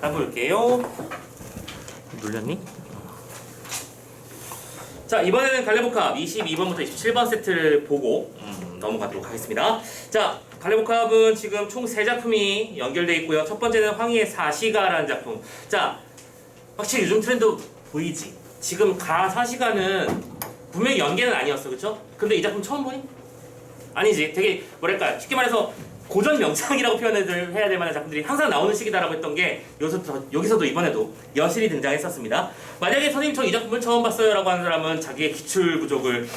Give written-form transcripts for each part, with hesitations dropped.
가볼게요. 눌렸니? 자, 이번에는 갈래복합 22번부터 27번 세트를 보고 넘어가도록 하겠습니다. 자, 갈래복합은 지금 총 3작품이 연결되어 있고요. 첫 번째는 황희의 사시가라는 작품. 자, 확실히 요즘 트렌드 보이지? 지금 사시가는 분명히 연계는 아니었어, 그쵸? 근데 이 작품 처음 보니? 아니지. 되게 뭐랄까 쉽게 말해서 고전 명작이라고 표현을 해야 될 만한 작품들이 항상 나오는 시기다라고 했던 게 여기서도 이번에도 여실히 등장했었습니다. 만약에 선생님 저 이 작품을 처음 봤어요 라고 하는 사람은 자기의 기출 부족을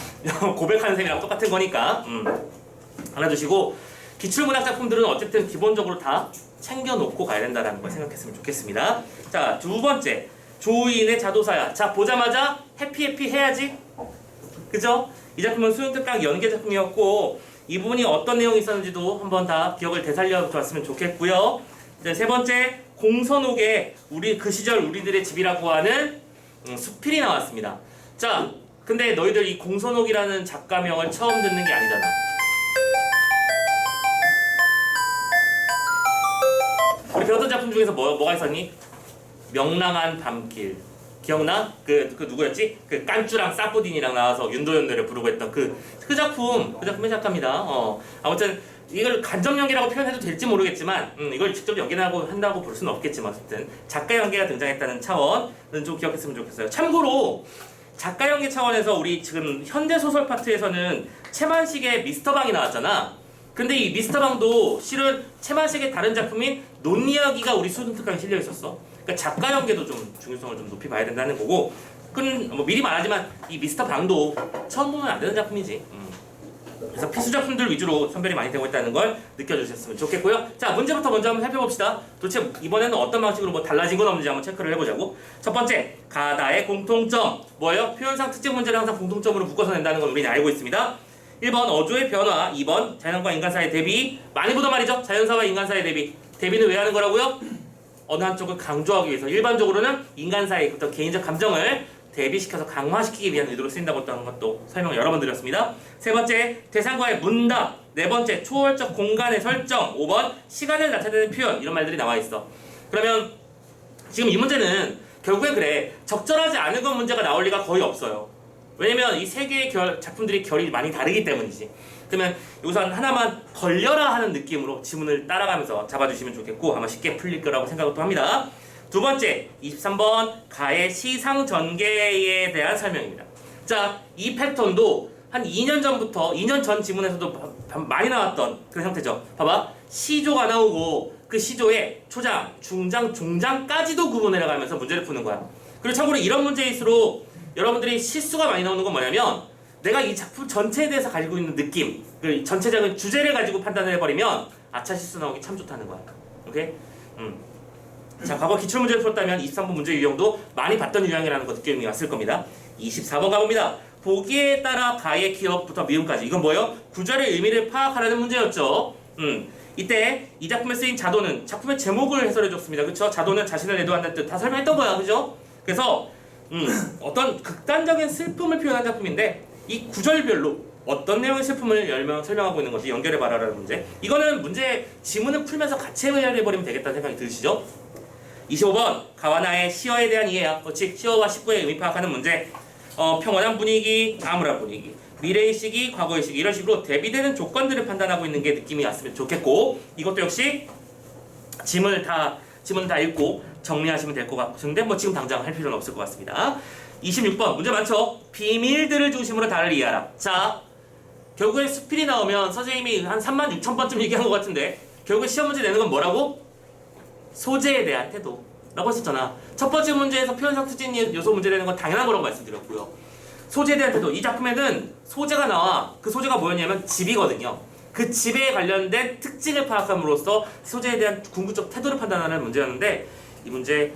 고백하는 셈이랑 똑같은 거니까 알아두시고, 기출문학 작품들은 어쨌든 기본적으로 다 챙겨놓고 가야 된다는 걸 생각했으면 좋겠습니다. 자, 두 번째, 조인의 자도사야. 자, 보자마자 해피 해야지, 그죠? 이 작품은 수능특강 연계 작품이었고 이 부분이 어떤 내용이 있었는지도 한번 다 기억을 되살려 줬으면 좋겠고요. 세 번째, 공선옥의 그 시절 우리들의 집이라고 하는 수필이 나왔습니다. 자, 근데 너희들 이 공선옥이라는 작가명을 처음 듣는 게 아니잖아. 우리 배웠던 작품 중에서 뭐가 있었니? 명랑한 밤길. 기억나? 그 누구였지? 그 깐쭈랑 사푸딘이랑 나와서 윤도현 노래 부르고 했던 그 작품의 작가입니다. 아무튼 이걸 간접 연계라고 표현해도 될지 모르겠지만 이걸 직접 한다고 볼 수는 없겠지만 어쨌든 작가 연계가 등장했다는 차원은 좀 기억했으면 좋겠어요. 참고로 작가 연계 차원에서 우리 지금 현대 소설 파트에서는 채만식의 미스터방이 나왔잖아. 근데 이 미스터방도 실은 채만식의 다른 작품인 논이야기가 우리 수능특강에 실려 있었어. 그러니까 작가 연계도 좀 중요성을 좀 높이 봐야 된다는 거고, 뭐 미리 말하지만 이 미스터방도 처음 보면 안 되는 작품이지. 그래서 필수 작품들 위주로 선별이 많이 되고 있다는 걸 느껴주셨으면 좋겠고요. 자, 문제부터 먼저 한번 살펴봅시다. 도대체 이번에는 어떤 방식으로 뭐 달라진 건 없는지 한번 체크를 해보자고. 첫 번째, 가다의 공통점. 뭐예요? 표현상 특징 문제를 항상 공통점으로 묶어서 낸다는 걸 우리는 알고 있습니다. 1번 어조의 변화, 2번 자연과 인간 사이의 대비. 많이 보던 말이죠. 자연사와 인간 사이의 대비. 대비는 왜 하는 거라고요? 어느 한쪽을 강조하기 위해서. 일반적으로는 인간 사이의 어떤 개인적 감정을 대비시켜서 강화시키기 위한 의도로 쓰인다고 했던 것도 설명을 여러 번 드렸습니다. 세 번째, 대상과의 문답. 네 번째, 초월적 공간의 설정. 5번, 시간을 나타내는 표현. 이런 말들이 나와 있어. 그러면 지금 이 문제는 결국엔 그래. 적절하지 않은 건 문제가 나올 리가 거의 없어요. 왜냐면 이 세 개의 작품들이 결이 많이 다르기 때문이지. 그러면 우선 하나만 걸려라 하는 느낌으로 지문을 따라가면서 잡아주시면 좋겠고 아마 쉽게 풀릴 거라고 생각도 합니다. 두 번째, 23번 가의 시상 전개에 대한 설명입니다. 자, 이 패턴도 한 2년 전 지문에서도 많이 나왔던 그런 형태죠. 봐봐, 시조가 나오고 그 시조에 초장, 중장, 종장까지도 구분해 나가면서 문제를 푸는 거야. 그리고 참고로 이런 문제일수록 여러분들이 실수가 많이 나오는 건 뭐냐면, 내가 이 작품 전체에 대해서 가지고 있는 느낌, 그 전체적인 주제를 가지고 판단을 해버리면 아차 실수 나오기 참 좋다는 거야. 오케이? 자, 과거 기출문제를 풀었다면 23번 문제 유형도 많이 봤던 유형이라는 거 느낌이 왔을 겁니다. 24번 가봅니다. 보기에 따라 가의 기업부터 미음까지. 이건 뭐예요? 구절의 의미를 파악하라는 문제였죠. 이때 이 작품에 쓰인 자도는 작품의 제목을 해설해줬습니다. 그쵸? 자도는 자신을 애도한다는 뜻 다 설명했던 거야. 그죠? 그래서 어떤 극단적인 슬픔을 표현한 작품인데 이 구절별로 어떤 내용의 슬픔을 설명하고 있는 건지 연결해봐라라는 문제. 이거는 문제 지문을 풀면서 같이 해결해버리면 되겠다는 생각이 드시죠? 25번 가와 나의 시어에 대한 이해야. 그렇지? 시어와 식구의 의미 파악하는 문제. 평온한 분위기, 암울한 분위기, 미래의 시기, 과거의 시기, 이런 식으로 대비되는 조건들을 판단하고 있는 게 느낌이 왔으면 좋겠고, 이것도 역시 지문을 다 읽고 정리하시면 될 것 같은데 뭐 지금 당장 할 필요는 없을 것 같습니다. 26번 문제 많죠? 비밀들을 중심으로 다를 이해하라. 자, 결국에 수필이 나오면 선생님이 한 36,000번쯤 얘기한 것 같은데 결국에 시험 문제 내는 건 뭐라고? 소재에 대한 태도 라고 했었잖아. 첫 번째 문제에서 표현상 특징 요소 문제 내는 건 당연한 거라고 말씀드렸고요. 소재에 대한 태도, 이 작품에는 소재가 나와. 그 소재가 뭐였냐면 집이거든요. 그 집에 관련된 특징을 파악함으로써 소재에 대한 궁극적 태도를 판단하는 문제였는데 이 문제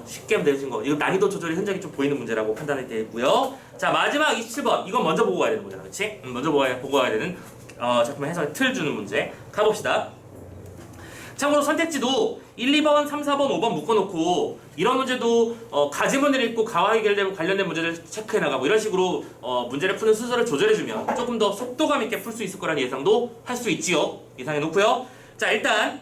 쉽게 내주신 거, 이거 난이도 조절의 흔적이 좀 보이는 문제라고 판단이 되고요. 자, 마지막 27번, 이건 먼저 보고 가야 되는 문제다, 그렇지? 먼저 보고 가야 되는 작품의 해설의 틀 주는 문제 가봅시다. 참고로 선택지도 1, 2번, 3, 4번, 5번 묶어놓고 이런 문제도 가지문을 읽고 가와 관련된 문제를 체크해 나가고 이런 식으로 문제를 푸는 순서를 조절해주면 조금 더 속도감 있게 풀 수 있을 거라는 예상도 할 수 있지요. 예상해 놓고요. 자, 일단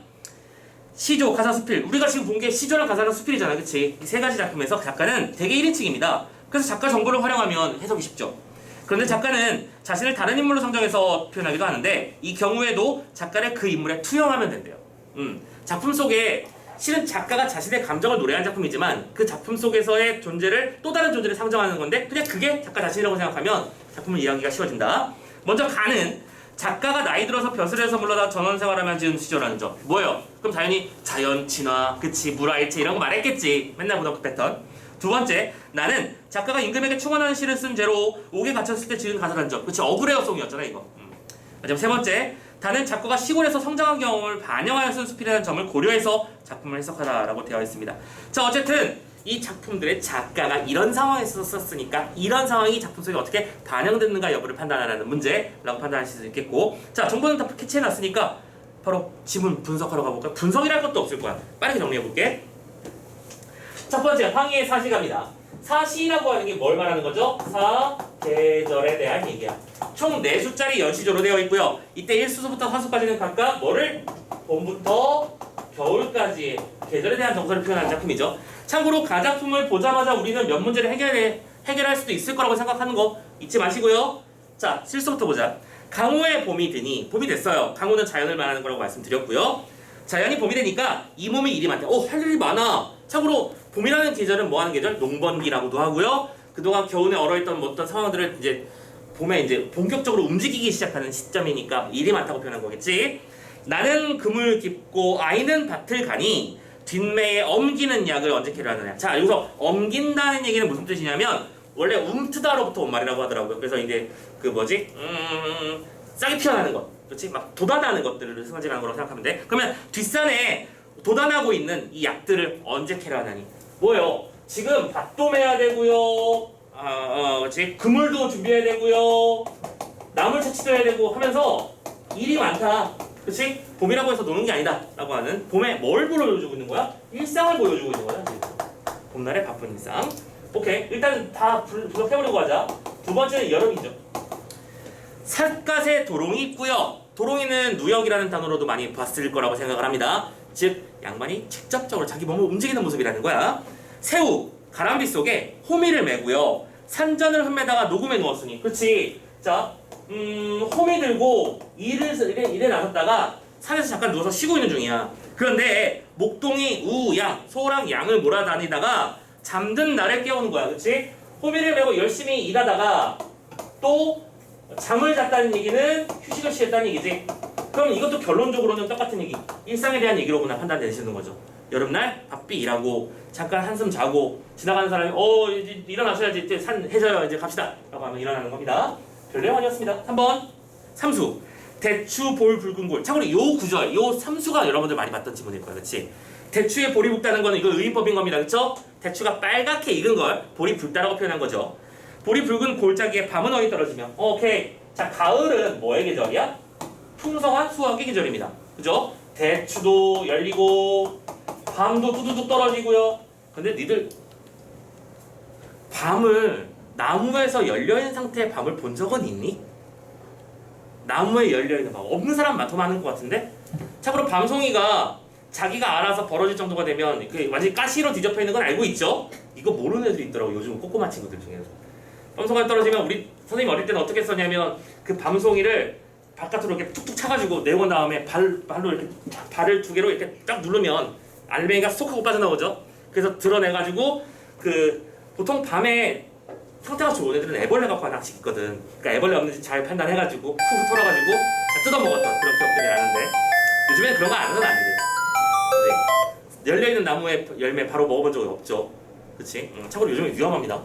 시조, 가사, 수필. 우리가 지금 본 게 시조랑 가사랑 수필이잖아, 그치? 이 세 가지 작품에서 작가는 대개 1인칭입니다. 그래서 작가 정보를 활용하면 해석이 쉽죠. 그런데 작가는 자신을 다른 인물로 상정해서 표현하기도 하는데 이 경우에도 작가를 그 인물에 투영하면 된대요. 작품 속에 실은 작가가 자신의 감정을 노래한 작품이지만 그 작품 속에서의 존재를 또 다른 존재를 상정하는 건데 그냥 그게 작가 자신이라고 생각하면 작품을 이해하기가 쉬워진다. 먼저 가는 작가가 나이 들어서 벼슬에서 물러나 전원 생활하면 지은 시조라는 점. 뭐예요? 그럼 당연히 자연, 진화, 그치, 물화일체 이런 거 말했겠지. 맨날 보던 그 패턴. 두 번째, 나는 작가가 임금에게 충원하는 시를 쓴 죄로 옥에 갇혔을 때 지은 가사라는 점. 그치, 어그레어송이었잖아 이거. 마지막 세 번째, 다는 작가가 시골에서 성장한 경험을 반영하여 쓴 수필이라는 점을 고려해서 작품을 해석하라라고 되어 있습니다. 자, 어쨌든 이 작품들의 작가가 이런 상황에서 썼으니까 이런 상황이 작품 속에 어떻게 반영됐는가 여부를 판단하라는 문제라고 판단하실 수 있겠고, 자, 정보는 다 캐치해놨으니까 바로 지문 분석하러 가볼까요? 분석이랄 것도 없을 거야. 빠르게 정리해볼게. 첫 번째, 황희의 사시갑니다. 사시라고 하는 게 뭘 말하는 거죠? 계절에 대한 얘기야. 총 4수짜리 연시조로 되어 있고요. 이때 1수부터 4수까지는 각각 뭐를? 봄부터 겨울까지 계절에 대한 정서를 표현하는 작품이죠. 참고로 가작품을 보자마자 우리는 몇 문제를 해결할 수도 있을 거라고 생각하는 거 잊지 마시고요. 자, 실수부터 보자. 강우의 봄이 드니, 봄이 됐어요. 강우는 자연을 말하는 거라고 말씀드렸고요. 자연이 봄이 되니까 이 몸이 일이 많대. 할 일이 많아. 참고로 봄이라는 계절은 뭐 하는 계절? 농번기라고도 하고요. 그동안 겨우내 얼어있던 어떤 상황들을 이제 봄에 이제 본격적으로 움직이기 시작하는 시점이니까 일이 많다고 표현한 거겠지. 나는 그물 깊고 아이는 밭을 가니 뒷매에 엄기는 약을 언제 캐려하느냐. 자, 여기서 엄긴다는 얘기는 무슨 뜻이냐면 원래 움트다로부터 온 말이라고 하더라고요. 그래서 이제 그 뭐지? 싹이 피어나는 것, 그렇지? 막 돋아나는 것들을 상징하는 거라고 생각하면 돼. 그러면 뒷산에 돋아나고 있는 이 약들을 언제 캐려하느니? 뭐요? 지금 밭도 매야 되고요. 그렇지? 그물도 준비해야 되고요. 나물 채취도 해야 되고 하면서 일이 많다. 그치? 봄이라고 해서 노는 게 아니다 라고 하는, 봄에 뭘 보여주고 있는 거야? 일상을 보여주고 있는 거야 지금. 봄날의 바쁜 일상. 오케이, 일단 다 분석해보려고 하자. 두 번째는 여름이죠. 삿갓에 도롱이 있고요. 도롱이는 누역이라는 단어로도 많이 봤을 거라고 생각을 합니다. 즉 양반이 직접적으로 자기 몸을 움직이는 모습이라는 거야. 새우, 가람비 속에 호미를 메고요. 산전을 흠매다가 녹음에 누웠으니, 그렇지? 자, 호미 들고 일에 나섰다가 산에서 잠깐 누워서 쉬고 있는 중이야. 그런데 목동이 우양, 소랑 양을 몰아다니다가 잠든 나를 깨우는 거야. 그치? 호미를 메고 열심히 일하다가 또 잠을 잤다는 얘기는 휴식을 취했다는 얘기지. 그럼 이것도 결론적으로는 똑같은 얘기. 일상에 대한 얘기로구나 판단되시는 거죠. 여름날 바삐 일하고 잠깐 한숨 자고 지나가는 사람이 이제 일어나셔야지, 이제 산 해져요, 이제 갑시다 라고 하면 일어나는 겁니다. 별 내용 아니었습니다. 3번 삼수. 대추 볼 붉은 골. 참고로 요 구절, 요 삼수가 여러분들 많이 봤던 지문일 거야. 그치? 대추에 볼이 붉다는 거는 이거 의인법인 겁니다. 그쵸? 대추가 빨갛게 익은 걸 볼이 붉다라고 표현한 거죠. 볼이 붉은 골짜기에 밤은 어디 떨어지며. 오케이. 자, 가을은 뭐의 계절이야? 풍성한 수확의 계절입니다. 그죠? 대추도 열리고 밤도 뚜두둑 떨어지고요. 근데 니들 밤을 나무에서 열려있는 상태의 밤을 본 적은 있니? 나무에 열려있는 밤 없는 사람 더 많은 것 같은데? 참고로 밤송이가 자기가 알아서 벌어질 정도가 되면 그 완전히 가시로 뒤덮여 있는 건 알고 있죠? 이거 모르는 애들이 있더라고, 요즘 꼬꼬마 친구들 중에서. 밤송이가 떨어지면 우리 선생님 어릴 때는 어떻게 썼냐면 그 밤송이를 바깥으로 이렇게 툭툭 차가지고 내고 다음에 발로 이렇게 발을 두 개로 이렇게 딱 누르면 알맹이가 쏙 하고 빠져나오죠? 그래서 드러내가지고 보통 밤에 상태가 좋은 애들은 애벌레 갖고 하나씩 있거든. 그러니까 애벌레 없는지 잘 판단해가지고 푹 털어가지고 뜯어먹었던 그런 기억들이 나는데 요즘에는 그런 거 안 하는 안 돼. 열려있는 나무의 열매 바로 먹어본 적이 없죠. 그치? 참고로 요즘에 위험합니다.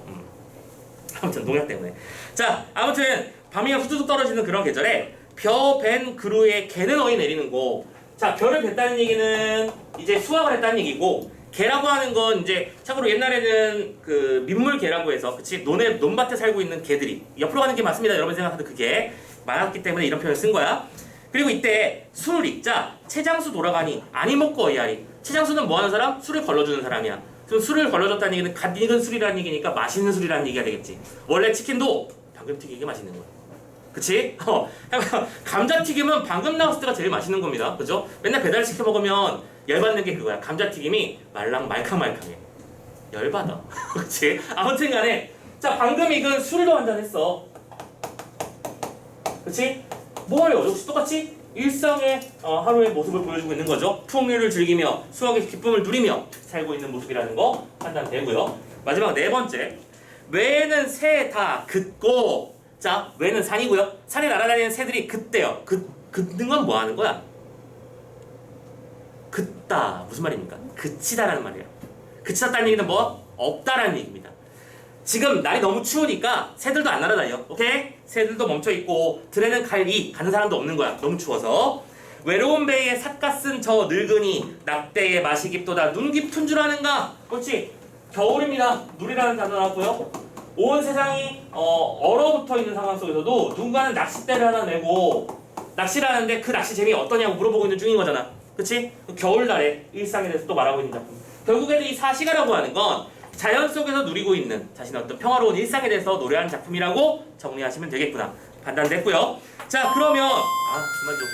아무튼 농약 때문에. 자, 아무튼 밤이면 후두둑 떨어지는 그런 계절에 벼 벤 그루에 개는 어이 내리는 거. 자, 벼를 뱉다는 얘기는 이제 수확을 했다는 얘기고, 개라고 하는 건 이제 참고로 옛날에는 그 민물개라고 해서, 그치? 논밭에 살고 있는 개들이 옆으로 가는 게 맞습니다. 여러분 생각하는 그 개 많았기 때문에 이런 표현을 쓴 거야. 그리고 이때 술을 읽자. 채장수 돌아가니 아니 먹고 어이하리. 채장수는 뭐 하는 사람? 술을 걸러주는 사람이야. 그럼 술을 걸러줬다는 얘기는 갓 익은 술이라는 얘기니까 맛있는 술이라는 얘기가 되겠지. 원래 치킨도 방금 튀기게 맛있는 거야. 그치? 감자튀김은 방금 나왔을 때가 제일 맛있는 겁니다. 그죠? 맨날 배달 시켜 먹으면 열받는 게 그거야. 감자튀김이 말캉말캉해. 열받아. 그렇지? 아무튼 간에 자 방금 익은 술도 한잔 했어. 그렇지? 뭐예요? 역시 똑같이 일상의 하루의 모습을 보여주고 있는 거죠. 풍요를 즐기며 수학의 기쁨을 누리며 살고 있는 모습이라는 거 판단되고요. 마지막 네 번째, 외에는 새 다 긋고. 자, 외는 산이고요. 산에 날아다니는 새들이 긋대요. 긋는 건 뭐 하는 거야? 긋다. 무슨 말입니까? 그치다라는 말이에요. 그치다라는 얘기는 뭐? 없다라는 얘기입니다. 지금 날이 너무 추우니까 새들도 안 날아다녀. 오케이? 새들도 멈춰있고 들에는 가는 사람도 없는 거야. 너무 추워서. 외로운 배에 삿가 쓴 저 늙은이 낙대의 맛이 깊도다 눈 깊은 줄 아는가? 그렇지? 겨울입니다. 눈이라는 단어 나왔고요. 온 세상이 얼어붙어 있는 상황 속에서도 누군가는 낚싯대를 하나 내고 낚시를 하는데 그 낚시 재미 어떠냐고 물어보고 있는 중인 거잖아. 그치? 겨울날에 일상에 대해서 또 말하고 있는 작품. 결국에는 이 사시가라고 하는 건 자연 속에서 누리고 있는 자신의 어떤 평화로운 일상에 대해서 노래하는 작품이라고 정리하시면 되겠구나. 판단됐고요. 자, 그러면 그만 좀.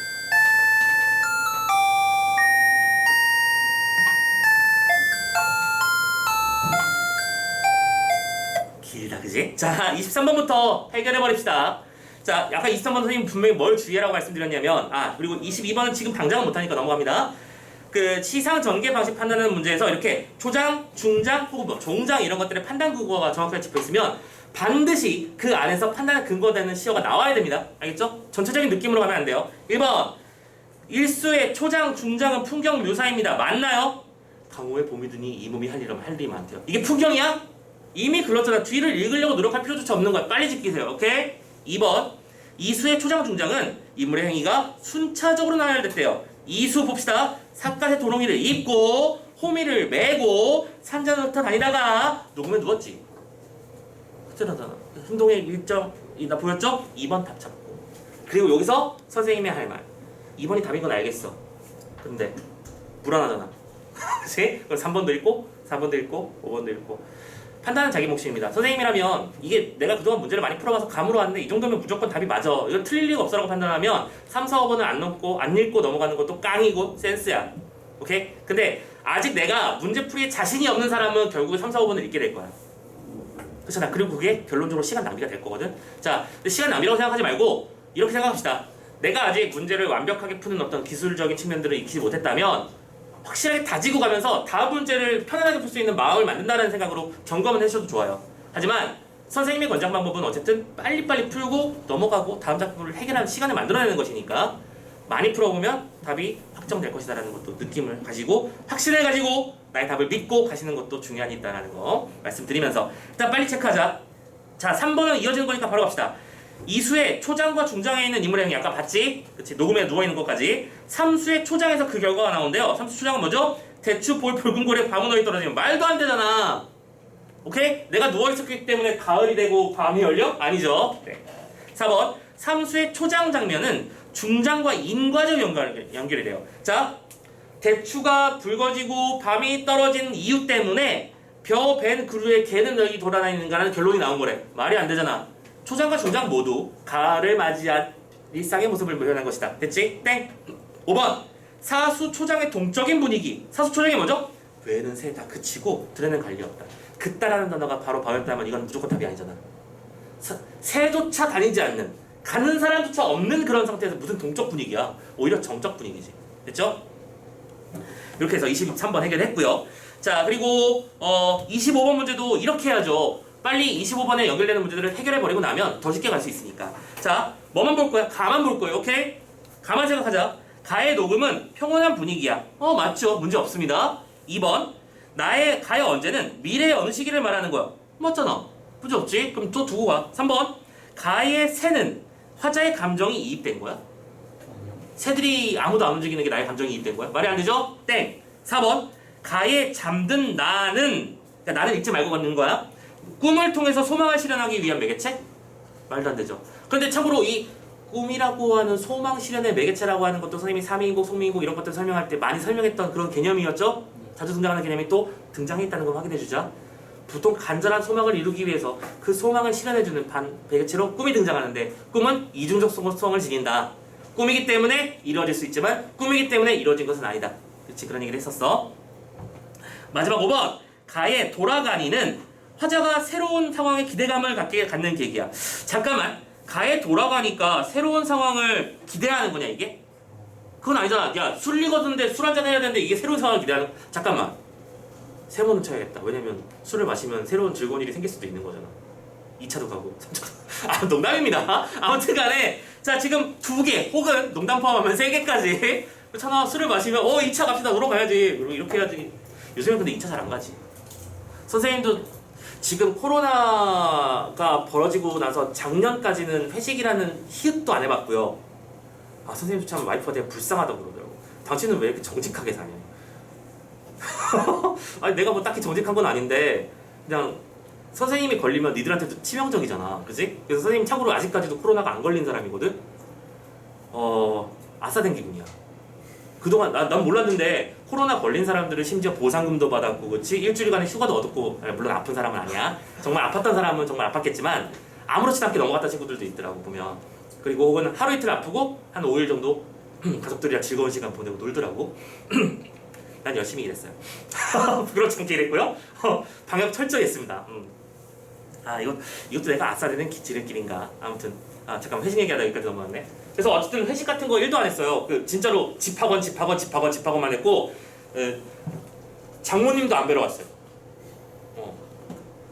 길다, 그지? 자, 23번부터 해결해버립시다. 자, 아까 23번 선생님 분명히 뭘 주의하라고 말씀드렸냐면 그리고 22번은 지금 당장은 못하니까 넘어갑니다. 그 시상 전개 방식 판단하는 문제에서 이렇게 초장, 중장, 혹은 뭐 종장 이런 것들의 판단 근거가 정확하게 짚어 있으면 반드시 그 안에서 판단의 근거되는 시어가 나와야 됩니다. 알겠죠? 전체적인 느낌으로 가면 안 돼요. 1번 일수의 초장, 중장은 풍경 묘사입니다. 맞나요? 강호의 봄이 드니 이 몸이 할 일이 많대요. 이게 풍경이야? 이미 글렀잖아. 뒤를 읽으려고 노력할 필요조차 없는 거야. 빨리 지키세요. 오케이? 2번 이수의 초장, 중장은 인물의 행위가 순차적으로 나열됐대요. 이수 봅시다. 삿갓의 도롱이를 입고 호미를 메고 산전을 흩어 다니다가 녹으면 누웠지. 그렇잖아. 행동의 일정이 나 보였죠? 2번 답 찾고. 그리고 여기서 선생님이 할 말. 2번이 답인 건 알겠어. 근데 불안하잖아. 그치? 그럼 3번도 읽고 4번도 읽고 5번도 읽고. 판단은 자기 몫입니다. 선생님이라면 이게 내가 그동안 문제를 많이 풀어봐서 감으로 왔는데 이 정도면 무조건 답이 맞아. 이건 틀릴 리가 없어라고 판단하면 3, 4, 5번을 안 읽고 넘어가는 것도 깡이고 센스야. 오케이? 근데 아직 내가 문제풀이에 자신이 없는 사람은 결국에 3, 4, 5번을 읽게 될 거야. 그렇잖아. 그리고 그게 결론적으로 시간 낭비가 될 거거든. 자, 근데 시간 낭비라고 생각하지 말고 이렇게 생각합시다. 내가 아직 문제를 완벽하게 푸는 어떤 기술적인 측면들을 익히지 못했다면 확실하게 다지고 가면서 다음 문제를 편안하게 풀 수 있는 마음을 만든다는 생각으로 점검을 해주셔도 좋아요. 하지만 선생님의 권장 방법은 어쨌든 빨리빨리 풀고 넘어가고 다음 작품을 해결하는 시간을 만들어내는 것이니까 많이 풀어보면 답이 확정될 것이다라는 것도 느낌을 가지고 확신을 가지고 나의 답을 믿고 가시는 것도 중요한 있다는 거 말씀드리면서 일단 빨리 체크하자. 자, 3번은 이어지는 거니까 바로 갑시다. 이수의 초장과 중장에 있는 인물의 행위 아까 봤지? 그치? 녹음에 누워있는 것까지. 3수의 초장에서 그 결과가 나오는데요. 3수 초장은 뭐죠? 대추 볼 붉은 고래 밤은어이 떨어지면 말도 안 되잖아. 오케이? 내가 누워있었기 때문에 가을이 되고 밤이 열려? 아니죠. 네. 4번 3수의 초장 장면은 중장과 인과적 연결이 돼요. 자, 대추가 붉어지고 밤이 떨어진 이유 때문에 벼 벤 그루의 개는 여기 돌아다니는가라는 결론이 나온 거래. 말이 안 되잖아. 초장과 중장 모두 가을을 맞이한 일상의 모습을 표현한 것이다. 됐지? 땡! 5번 사수 초장의 동적인 분위기. 사수 초장이 뭐죠? 외는 새 다 그치고 들에는 관리 없다. 긋다라는 단어가 바로 바였다면 이건 무조건 답이 아니잖아. 새조차 다니지 않는, 가는 사람조차 없는 그런 상태에서 무슨 동적 분위기야. 오히려 정적 분위기지. 됐죠? 이렇게 해서 23번 해결했고요. 자, 그리고 25번 문제도 이렇게 해야죠. 빨리 25번에 연결되는 문제들을 해결해버리고 나면 더 쉽게 갈 수 있으니까. 자, 뭐만 볼 거야? 가만 볼 거예요. 오케이? 가만 생각하자. 가의 녹음은 평온한 분위기야. 맞죠? 문제 없습니다. 2번 가의 언제는 미래의 어느 시기를 말하는 거야. 맞잖아. 문제 없지? 그럼 또 두고 가. 3번 가의 새는 화자의 감정이 이입된 거야? 새들이 아무도 안 움직이는 게 나의 감정이 이입된 거야? 말이 안 되죠? 땡. 4번 가의 잠든 나는, 그러니까 나는 잊지 말고 걷는 거야. 꿈을 통해서 소망을 실현하기 위한 매개체? 말도 안 되죠. 그런데 참고로 이 꿈이라고 하는 소망 실현의 매개체라고 하는 것도 선생님이 삼위인국, 송미인국 이런 것들 설명할 때 많이 설명했던 그런 개념이었죠? 자주 등장하는 개념이 또 등장했다는 걸 확인해 주자. 보통 간절한 소망을 이루기 위해서 그 소망을 실현해주는 매개체로 꿈이 등장하는데 꿈은 이중적 성을 지닌다. 꿈이기 때문에 이루어질 수 있지만 꿈이기 때문에 이루어진 것은 아니다. 그치, 그런 얘기를 했었어. 마지막 5번. 가의 돌아가니는 화자가 새로운 상황에 기대감을 갖는 계기야. 잠깐만. 가에 돌아가니까 새로운 상황을 기대하는 거냐 이게? 그건 아니잖아. 야, 술 익었는데 술 한잔 해야 되는데 이게 새로운 상황을 기대하는. 잠깐만. 세모는 쳐야겠다. 왜냐면 술을 마시면 새로운 즐거운 일이 생길 수도 있는 거잖아. 2차도 가고 3차도. 아, 농담입니다. 아무튼 간에 자, 지금 2개 혹은 농담 포함하면 3개까지 그렇잖아. 술을 마시면 2차 갑시다. 놀러 가야지. 이렇게 해야지. 요즘엔 근데 2차 잘 안 가지. 선생님도 지금 코로나가 벌어지고 나서 작년까지는 회식이라는 히읗도 안 해봤고요. 아, 선생님 참 와이프가 되게 불쌍하다고 그러더라고. 당신은 왜 이렇게 정직하게 사냐. 아니, 내가 뭐 딱히 정직한 건 아닌데 그냥 선생님이 걸리면 니들한테도 치명적이잖아. 그치? 그래서 선생님 참고로 아직까지도 코로나가 안 걸린 사람이거든? 아싸된 기분이야. 그동안 난 몰랐는데 코로나 걸린 사람들은 심지어 보상금도 받았고, 그치? 일주일간의 휴가도 얻었고, 물론 아픈 사람은 아니야. 정말 아팠던 사람은 정말 아팠겠지만 아무렇지도 않게 넘어갔던 친구들도 있더라고 보면. 그리고 혹은 하루 이틀 아프고 한 5일 정도 가족들이랑 즐거운 시간 보내고 놀더라고. 난 열심히 일했어요. 그렇지 않게 일했고요. 방역 철저히 했습니다. 아, 이것도 내가 아싸되는 지름길인가. 아무튼 잠깐 회식 얘기하다 여기까지 넘어갔네. 그래서 어쨌든 회식 같은 거 1도 안 했어요. 진짜로 집학원만 했고, 장모님도 안 뵈러 왔어요.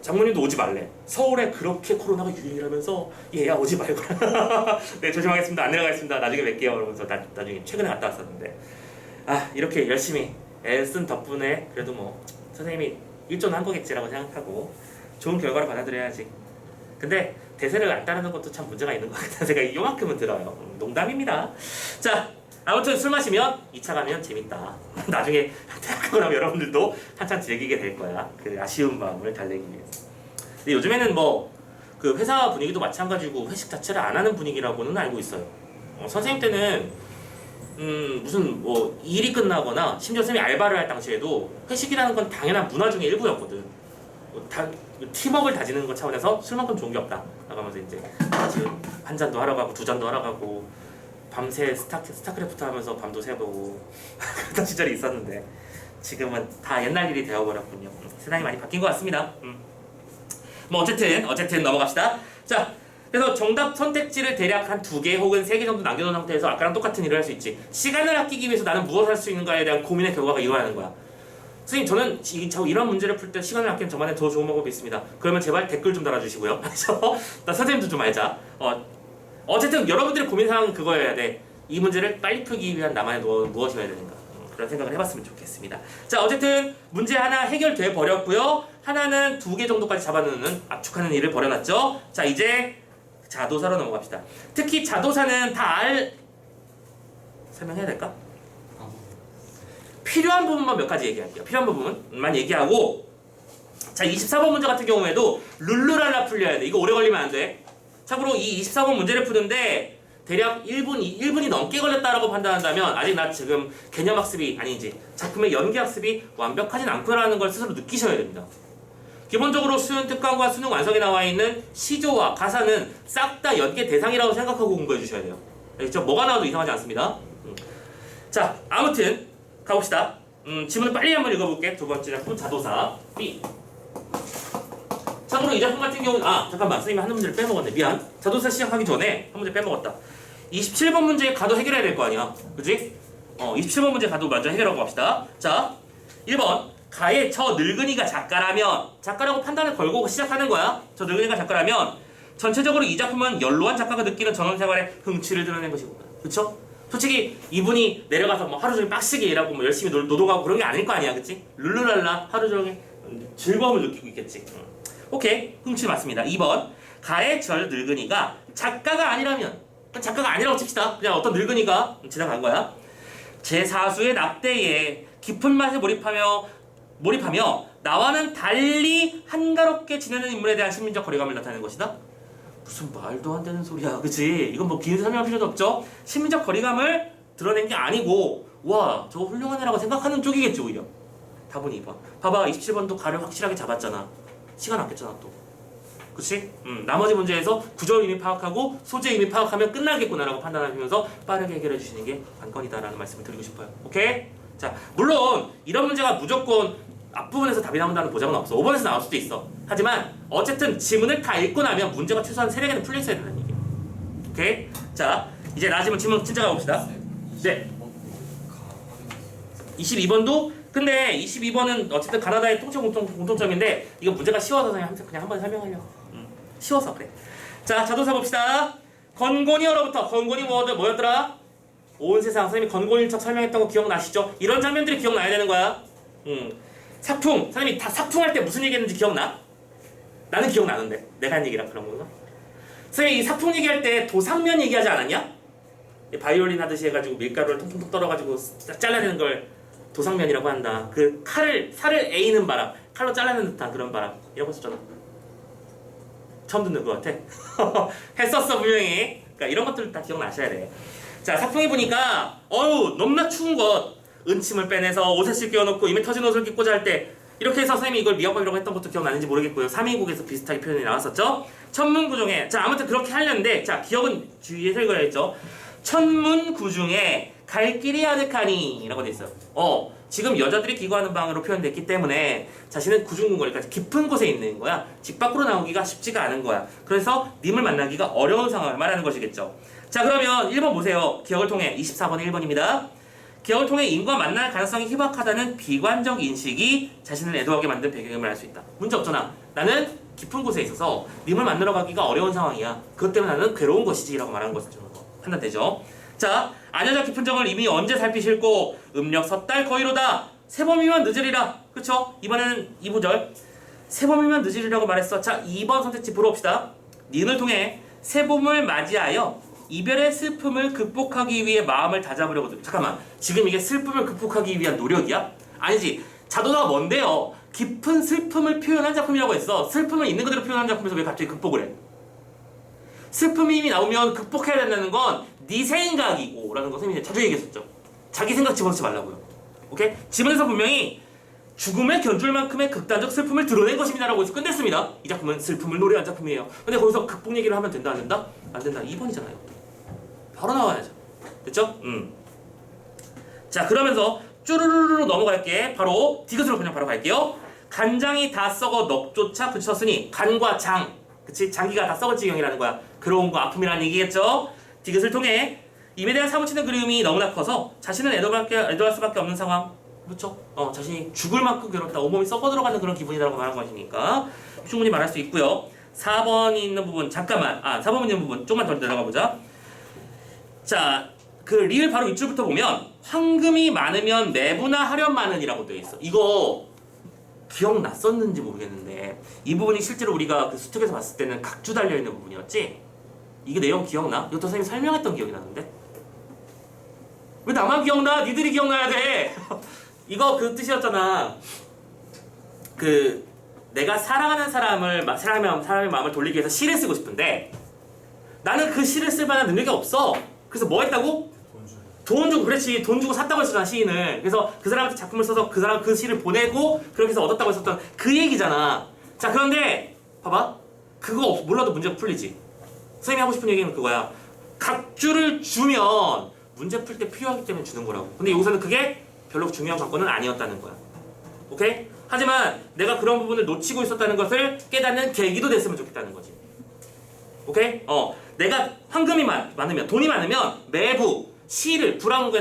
장모님도 오지 말래. 서울에 그렇게 코로나가 유행이라면서 얘야 오지 말거라. 네, 조심하겠습니다. 안 내려가겠습니다. 나중에 뵐게요. 그러면서 나중에 최근에 갔다 왔었는데, 이렇게 열심히 애쓴 덕분에 그래도 뭐 선생님이 일조는 한 거겠지라고 생각하고 좋은 결과를 받아들여야지. 근데 대세를 안 따르는 것도 참 문제가 있는 것 같다는 생각이 요만큼은 들어요. 농담입니다. 자, 아무튼 술 마시면 2차 가면 재밌다. 나중에 대학 가고 나면 여러분들도 한참 즐기게 될 거야. 그 아쉬운 마음을 달래기 위해서. 근데 요즘에는 뭐 그 회사 분위기도 마찬가지고 회식 자체를 안 하는 분위기라고는 알고 있어요. 선생님 때는 무슨 뭐 일이 끝나거나 심지어 선생님이 알바를 할 당시에도 회식이라는 건 당연한 문화 중의 일부였거든. 팀워크를 다지는 것 차원에서 술만큼 좋은 게 없다 나가면서 이제 한 잔도 하러 가고 2잔도 하러 가고 밤새 스타크래프트 하면서 밤도 새보고 그런 시절이 있었는데 지금은 다 옛날 일이 되어버렸군요. 세상이 많이 바뀐 것 같습니다. 뭐 어쨌든 넘어갑시다. 자, 그래서 정답 선택지를 대략 한 2개 혹은 3개 정도 남겨놓은 상태에서 아까랑 똑같은 일을 할 수 있지. 시간을 아끼기 위해서 나는 무엇을 할 수 있는가에 대한 고민의 결과가 이거라는 거야. 선생님, 저는 이런 문제를 풀 때 시간을 아끼면 저만의 더 좋은 방법이 있습니다. 그러면 제발 댓글 좀 달아주시고요. 나 선생님도 좀 알자. 어쨌든 여러분들의 고민사항은 그거여야 돼. 이 문제를 빨리 풀기 위한 나만의 무엇이어야 되는가. 그런 생각을 해봤으면 좋겠습니다. 자, 어쨌든 문제 하나 해결돼 버렸고요. 하나는 2개 정도까지 잡아놓는 압축하는 일을 벌여놨죠. 자, 이제 자도사로 넘어갑시다. 특히 자도사는 다 설명해야 될까? 필요한 부분만 몇 가지 얘기할게요. 필요한 부분만 얘기하고, 자, 24번 문제 같은 경우에도 룰루랄라 풀려야 돼. 이거 오래 걸리면 안 돼. 참고로 이 24번 문제를 푸는데 대략 1분이 넘게 걸렸다라고 판단한다면 아직 나 지금 개념학습이 아니지 작품의 연기학습이 완벽하진 않구나라는 걸 스스로 느끼셔야 됩니다. 기본적으로 수능 특강과 수능 완성에 나와 있는 시조와 가사는 싹 다 연계 대상이라고 생각하고 공부해 주셔야 돼요. 알겠죠? 뭐가 나와도 이상하지 않습니다. 자, 아무튼 가봅시다. 지문을 빨리 한번 읽어볼게. 2번째 작품 자도사 B. 참고로 이 작품 같은 경우는 잠깐만, 선생님이 한 문제를 빼먹었네. 미안. 자도사 시작하기 전에 한 문제 빼먹었다. 27번 문제 가도 해결해야 될 거 아니야. 그치? 27번 문제 가도 먼저 해결하고 갑시다. 자, 1번. 가의 저 늙은이가 작가라고 판단을 걸고 시작하는 거야. 저 늙은이가 작가라면 전체적으로 이 작품은 연로한 작가가 느끼는 전원생활에 흥취를 드러낸 것이고, 그쵸? 솔직히 이분이 내려가서 뭐 하루 종일 빡시게 일하고 뭐 열심히 노동하고 그런 게 아닐 거 아니야. 그치? 룰루랄라 하루 종일 즐거움을 느끼고 있겠지. 오케이, 흥취 맞습니다. 2번. 가의 절 늙은이가 작가가 아니라면, 작가가 아니라고 칩시다. 그냥 어떤 늙은이가 지나간 거야. 제4수의 납대에 깊은 맛에 몰입하며 나와는 달리 한가롭게 지내는 인물에 대한 심리적 거리감을 나타내는 것이다. 무슨 말도 안 되는 소리야. 그치? 이건 뭐 긴 설명할 필요도 없죠? 심리적 거리감을 드러낸 게 아니고, 와, 저거 훌륭한 애라고 생각하는 쪽이겠지, 오히려. 답은 2번. 봐봐, 27번도 가를 확실하게 잡았잖아. 시간 아꼈잖아, 또. 그치? 나머지 문제에서 구조를 이미 파악하고 소재 이미 파악하면 끝나겠구나라고 판단하시면서 빠르게 해결해 주시는 게 관건이다라는 말씀을 드리고 싶어요. 오케이? 자, 물론 이런 문제가 무조건 앞부분에서 답이 나온다는 보장은 없어. 5번에서 나올 수도 있어. 하지만 어쨌든 지문을 다 읽고 나면 문제가 최소한 3개는 풀려 있어야 된다는 얘기야. 오케이? 자, 이제 나지문 지문 진짜 가봅시다. 네. 22번도 근데 22번은 어쨌든 가나다의 통치 공통점인데 이거 문제가 쉬워서 그냥 한번 설명하려고. 쉬워서 그래. 자, 자동차 봅시다. 건곤이어로부터 건곤이 뭐였더라? 온 세상 선생님이 건곤일 척 설명했던 거 기억나시죠? 이런 장면들이 기억나야 되는 거야. 삭풍 선생님이 다 삭풍할 때 무슨 얘기했는지 기억나? 나는 기억나는데 내가 한 얘기랑 그런 건가? 선생님이 이 삭풍 얘기할 때 도상면 얘기하지 않았냐? 바이올린 하듯이 해가지고 밀가루를 통통통 떨어가지고 잘라내는 걸 도상면이라고 한다. 그 살을 에이는 바람, 칼로 잘라내는 듯한 그런 바람 이런 거 썼잖아. 처음 듣는 것 같아. 했었어 분명히. 그러니까 이런 것들 다 기억나셔야 돼. 자, 삭풍이 보니까 너무나 추운 것 은침을 빼내서 옷에 씻겨놓고 이미 터진 옷을 입고자 할 때 이렇게 해서 선생님이 이걸 미역밥이라고 했던 것도 기억나는지 모르겠고요. 3인국에서 비슷하게 표현이 나왔었죠. 천문구중에 자 아무튼 그렇게 하려는데 자 기억은 주위에서 읽어야겠죠. 천문구중에 갈 길이 아득하니 라고 돼 있어요. 지금 여자들이 기거하는 방으로 표현됐기 때문에 자신은 구중궁궐 그러니까 깊은 곳에 있는 거야. 집 밖으로 나오기가 쉽지가 않은 거야. 그래서 님을 만나기가 어려운 상황을 말하는 것이겠죠. 자 그러면 1번 보세요. 기억을 통해 24번의 1번입니다. 기억을 통해 인과 만날 가능성이 희박하다는 비관적 인식이 자신을 애도하게 만든 배경임을 알 수 있다. 문제 없잖아. 나는 깊은 곳에 있어서 님을 만나러 가기가 어려운 상황이야. 그것 때문에 나는 괴로운 것이지 라고 말하는 것으로 판단되죠. 자, 안여자 깊은 정을 이미 언제 살피실고 음력 섣달 거의로다. 세범이면 늦으리라. 그쵸? 이번에는 2부절 세범이면 늦으리라고 말했어. 자, 2번 선택지 보러 옵시다. 니을 통해 세봄을 맞이하여 이별의 슬픔을 극복하기 위해 마음을 다잡으려고. 잠깐만, 지금 이게 슬픔을 극복하기 위한 노력이야? 아니지. 자도가 뭔데요? 깊은 슬픔을 표현한 작품이라고 했어. 슬픔을 있는 그대로 표현한 작품에서 왜 갑자기 극복을 해? 슬픔이 이미 나오면 극복해야 된다는 건 네 생각이고 라는 거 선생님이 자주 얘기했었죠. 자기 생각 집어넣지 말라고요. 오케이? 지문에서 분명히 죽음에 견줄 만큼의 극단적 슬픔을 드러낸 것입니다 라고 해서 끝냈습니다. 이 작품은 슬픔을 노래한 작품이에요. 근데 거기서 극복 얘기를 하면 된다 안 된다? 안 된다. 2번이잖아요. 바로 나와야죠. 됐죠? 자 그러면서 쭈루루루 넘어갈게. 바로 디귿으로 그냥 바로 갈게요. 간장이 다 썩어 넙조차 그쳤으니 간과 장 그치? 장기가 다 썩을 지경이라는 거야. 괴로운 거 아픔이라는 얘기겠죠? 디귿을 통해 임에 대한 사무치는 그리움이 너무나 커서 자신은 애도할 수밖에 없는 상황. 그렇죠? 자신이 죽을 만큼 괴롭다. 온몸이 썩어 들어가는 그런 기분이라고 말한 것이니까 충분히 말할 수 있고요. 4번이 있는 부분 잠깐만 4번 있는 부분 조금만 더 내려가 보자. 자, 그 리을 바로 윗줄부터 보면 황금이 많으면 매부나 하련마는이라고 되어 있어. 이거 기억났었는지 모르겠는데 이 부분이 실제로 우리가 그 수특에서 봤을 때는 각주 달려있는 부분이었지? 이게 내용 기억나? 이것도 선생님이 설명했던 기억이 나는데? 왜 나만 기억나? 니들이 기억나야 돼! 이거 그 뜻이었잖아. 내가 사랑하는 사람의 마음을 돌리기 위해서 시를 쓰고 싶은데 나는 그 시를 쓸 만한 능력이 없어. 그래서 뭐 했다고? 돈 주고 그렇지. 돈 주고 샀다고 했었잖아 시인을. 그래서 그 사람한테 작품을 써서 그 사람 그 시를 보내고 그렇게 해서 얻었다고 했었던 그 얘기잖아. 자 그런데 봐봐. 그거 몰라도 문제가 풀리지. 선생님이 하고 싶은 얘기는 그거야. 각주를 주면 문제 풀 때 필요하기 때문에 주는 거라고. 근데 여기서는 그게 별로 중요한 관건은 아니었다는 거야. 오케이? 하지만 내가 그런 부분을 놓치고 있었다는 것을 깨닫는 계기도 됐으면 좋겠다는 거지. 오케이? 내가 황금이 많으면 돈이 많으면 매부 시를 부라고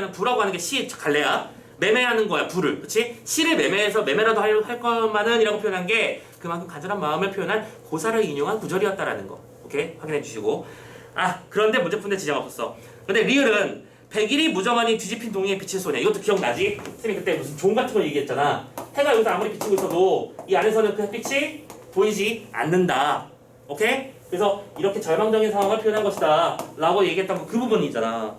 하는 게 시 갈래야 매매하는 거야. 부를. 그치? 시를 매매해서 매매라도 할 것만은 이라고 표현한 게 그만큼 간절한 마음을 표현한 고사를 인용한 구절이었다라는 거. 오케이? 확인해 주시고. 그런데 문제 푼데 지장 없었어. 근데 리을은 백일이 무정하니 뒤집힌 동이의 빛의 소녀. 이것도 기억나지? 쌤이 그때 무슨 종 같은 걸 얘기했잖아. 해가 여기서 아무리 비치고 있어도 이 안에서는 그 햇빛이 보이지 않는다. 오케이? 그래서 이렇게 절망적인 상황을 표현한 것이다 라고 얘기했던 거 그 부분이잖아.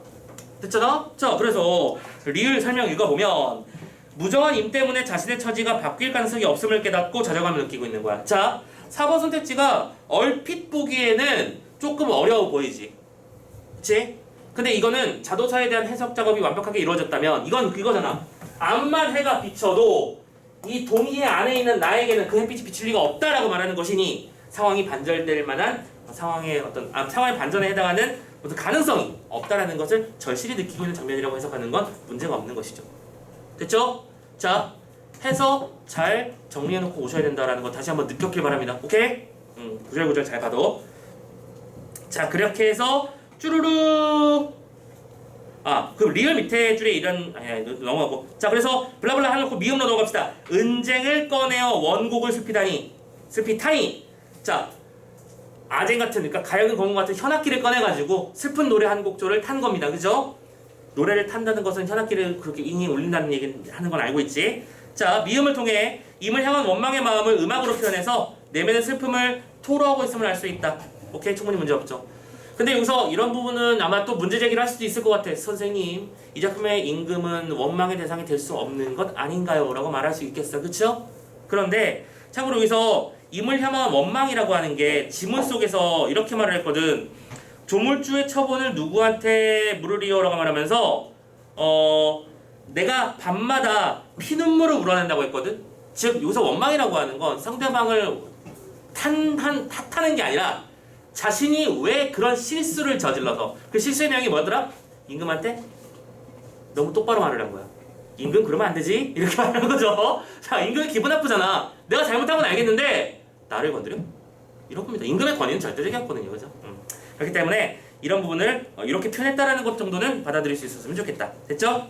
됐잖아? 자, 그래서 리을 설명 읽어보면 무정한 임 때문에 자신의 처지가 바뀔 가능성이 없음을 깨닫고 좌절감을 느끼고 있는 거야. 자, 4번 선택지가 얼핏 보기에는 조금 어려워 보이지. 그치? 근데 이거는 자도사에 대한 해석 작업이 완벽하게 이루어졌다면 이건 그거잖아. 암만 해가 비쳐도 이 동이의 안에 있는 나에게는 그 햇빛이 비칠 리가 없다라고 말하는 것이니 상황이 반절될 만한 상황의 상황의 반전에 해당하는 어떤 가능성이 없다라는 것을 절실히 느끼고 있는 장면이라고 해석하는 건 문제가 없는 것이죠. 됐죠? 자, 해서 잘 정리해놓고 오셔야 된다라는 거 다시 한번 느꼈길 바랍니다. 오케이? 구절구절 잘 봐도. 자, 그렇게 해서 쭈루루. 그럼 리을 밑에 줄에 이런 넘어가고. 자, 그래서 블라블라 해놓고 미음으로 넘어갑시다. 은쟁을 꺼내어 원곡을 슬피타니. 자, 아쟁 같은, 그러니까 가야금 검은 같은 현악기를 꺼내가지고 슬픈 노래 한 곡조를 탄 겁니다. 그죠? 노래를 탄다는 것은 현악기를 그렇게 잉잉 울린다는 얘기를 하는 건 알고 있지? 자, 미음을 통해 임을 향한 원망의 마음을 음악으로 표현해서 내면의 슬픔을 토로하고 있음을 알 수 있다. 오케이? 충분히 문제 없죠. 근데 여기서 이런 부분은 아마 또 문제 제기를 할 수도 있을 것 같아. 선생님, 이 작품의 임금은 원망의 대상이 될 수 없는 것 아닌가요? 라고 말할 수 있겠어. 그쵸? 그런데 참고로 여기서 임을 향한 원망이라고 하는 게 지문 속에서 이렇게 말을 했거든. 조물주의 처분을 누구한테 물으리요라고 말하면서 내가 밤마다 피눈물을 우러낸다고 했거든. 즉 여기서 원망이라고 하는 건 상대방을 탓하는 게 아니라 자신이 왜 그런 실수를 저질러서, 그 실수의 내용이 뭐더라? 임금한테 너무 똑바로 말을 한 거야. 임금 그러면 안 되지? 이렇게 말하는 거죠. 자, 임금이 기분 나쁘잖아. 내가 잘못한 건 알겠는데 나를 건드려? 이런 겁니다. 임금의 권위는 절대적이 없거든요. 그죠? 그렇기 때문에 이런 부분을 이렇게 표현했다라는 것 정도는 받아들일 수 있었으면 좋겠다. 됐죠?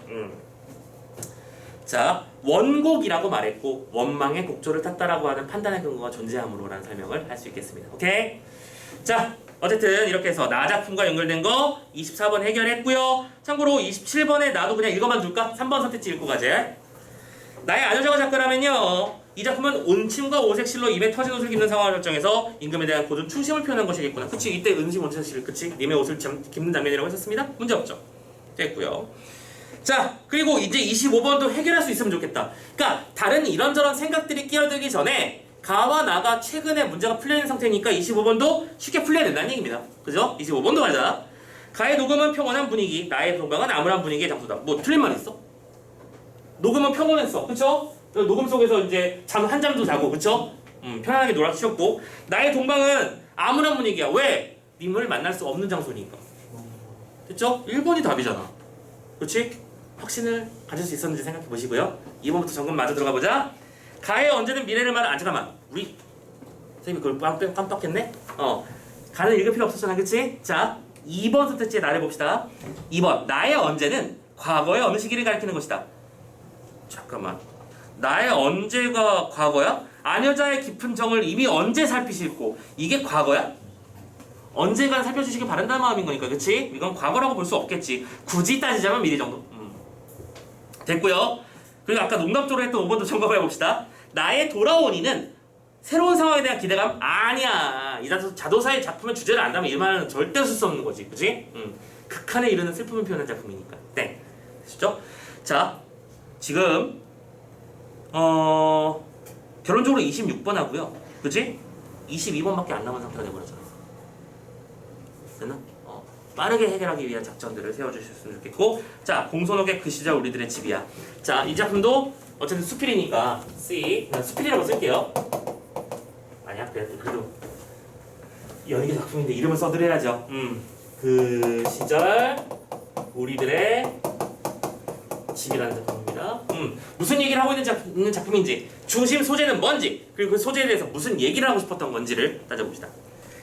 자, 원곡이라고 말했고 원망의 곡조를 탔다라고 하는 판단의 근거가 존재함으로라는 설명을 할 수 있겠습니다. 오케이? 자, 어쨌든 이렇게 해서 나 작품과 연결된 거 24번 해결했고요. 참고로 27번에 나도 그냥 이거만 둘까? 3번 선택지 읽고 가지. 나의 아녀자가 작가라면요, 이 작품은 온침과 오색실로 입에 터진 옷을 입는 상황을 설정해서 임금에 대한 고든 충심을 표현한 것이겠구나. 그치? 이때 은심 온색실, 그치? 님의 옷을 입는 장면이라고 했었습니다. 문제없죠? 됐고요. 자, 그리고 이제 25번도 해결할 수 있으면 좋겠다. 그러니까 다른 이런저런 생각들이 끼어들기 전에 가와 나가 최근에 문제가 풀려있는 상태니까 25번도 쉽게 풀려야 된다는 얘기입니다. 그죠? 25번도 가자. 가의 녹음은 평온한 분위기, 나의 동방은 암울한 분위기의 장소다. 뭐 틀린 말 있어? 녹음은 평온했어. 그쵸? 녹음 속에서 이제 한잠도 자고, 그쵸? 편안하게 놀아치웠고, 나의 동방은 암울한 분위기야. 왜? 님을 만날 수 없는 장소니까. 됐죠? 1번이 답이잖아. 그렇지? 확신을 가질 수 있었는지 생각해 보시고요. 2번부터 점검 마저 들어가 보자. 가의 언제는 미래를 말하. 잠깐만. 우리 선생님이 그걸 깜빡했네? 가는 읽을 필요 없었잖아. 그치? 자, 2번 선택지의 나를 봅시다. 2번. 나의 언제는 과거의 어느 시기를 가리키는 것이다. 잠깐만. 나의 언제가 과거야? 아녀자의 깊은 정을 이미 언제 살피시고, 이게 과거야? 언젠간 살펴주시길 바란다는 마음인 거니까, 그치? 이건 과거라고 볼 수 없겠지. 굳이 따지자면 미리 정도. 됐고요. 그리고 아까 농담적으로 했던 5번도 점검해 봅시다. 나의 돌아오니는 새로운 상황에 대한 기대감? 아니야. 이 자도사의 작품의 주제를 안다면 이 말은 절대 쓸 수 없는 거지. 그치? 극한에 이르는 슬픔을 표현한 작품이니까. 네. 됐죠? 자, 지금 결론적으로 26번 하고요. 그치? 22번밖에 안 남은 상태가 돼버렸잖아. 됐나? 빠르게 해결하기 위한 작전들을 세워주셨으면 좋겠고, 자, 공손하게 그 시절 우리들의 집이야. 자, 이 작품도 어쨌든 수필이니까 C, 그냥 수필이라고 쓸게요. 아니야, 그래도 연예계 작품인데 이름을 써드려야죠. 그 시절 우리들의 집이라는 작품입니다. 무슨 얘기를 하고 있는 작품인지, 중심 소재는 뭔지, 그리고 그 소재에 대해서 무슨 얘기를 하고 싶었던 건지를 따져봅시다.